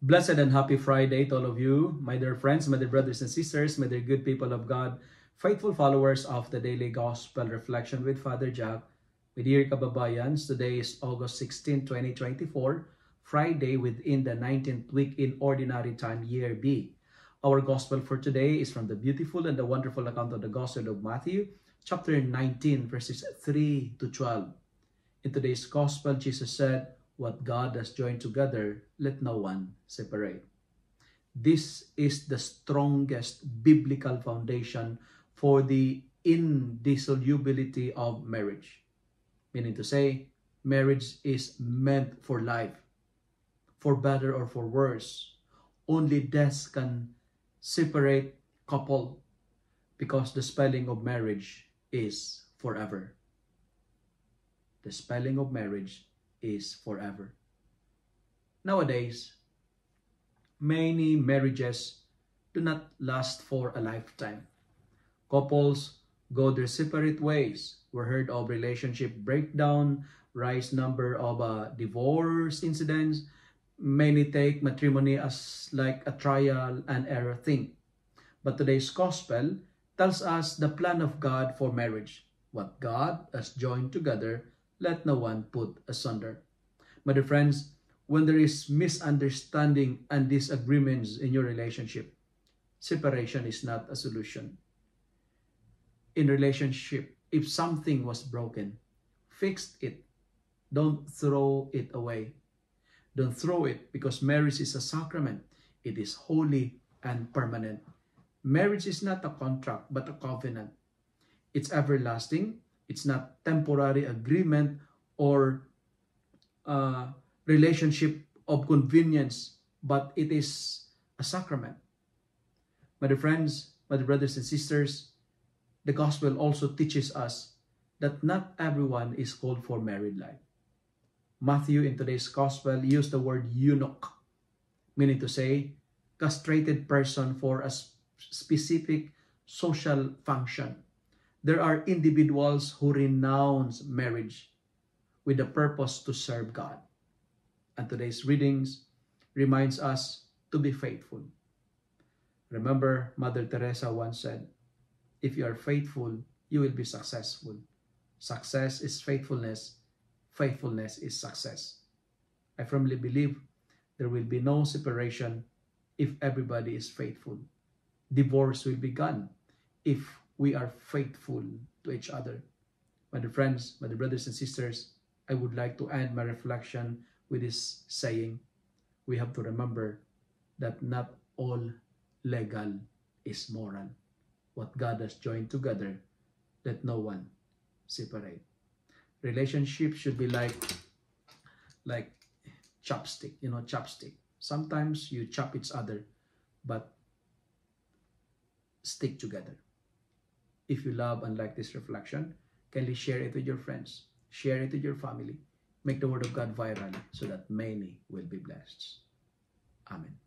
Blessed and happy Friday to all of you, my dear friends, my dear brothers and sisters, my dear good people of God, faithful followers of the Daily Gospel Reflection with Father Jack. My dear kababayans, today is August 16, 2024, Friday within the 19th week in Ordinary Time, Year B. Our Gospel for today is from the beautiful and the wonderful account of the Gospel of Matthew, chapter 19, verses 3 to 12. In today's Gospel, Jesus said, "What God has joined together, let no one separate." This is the strongest biblical foundation for the indissolubility of marriage. Meaning to say, marriage is meant for life, for better or for worse. Only death can separate couple because the spelling of marriage is forever. The spelling of marriage is forever. Nowadays, many marriages do not last for a lifetime. Couples go their separate ways. We heard of relationship breakdown, rise number of divorce incidents. Many take matrimony as like a trial and error thing. But today's gospel tells us the plan of God for marriage. What God has joined together, let no one put asunder. My dear friends, when there is misunderstanding and disagreements in your relationship, separation is not a solution. In relationship, if something was broken, fix it. Don't throw it away. Don't throw it, because marriage is a sacrament. It is holy and permanent. Marriage is not a contract, but a covenant. It's everlasting. It's not temporary agreement or relationship of convenience, but it is a sacrament. My dear friends, my dear brothers and sisters, the gospel also teaches us that not everyone is called for married life. Matthew in today's gospel used the word eunuch, meaning to say castrated person for a specific social function. There are individuals who renounce marriage with the purpose to serve God. And today's readings reminds us to be faithful. Remember, Mother Teresa once said, "If you are faithful, you will be successful. Success is faithfulness. Faithfulness is success." I firmly believe there will be no separation if everybody is faithful. Divorce will be gone if we are faithful to each other. My dear friends, my dear brothers and sisters, I would like to end my reflection with this saying: we have to remember that not all legal is moral. What God has joined together, let no one separate. Relationship should be like chopstick, chopstick. Sometimes you chop each other, but stick together. If you love and like this reflection, kindly share it with your friends. Share it with your family. Make the word of God viral so that many will be blessed. Amen.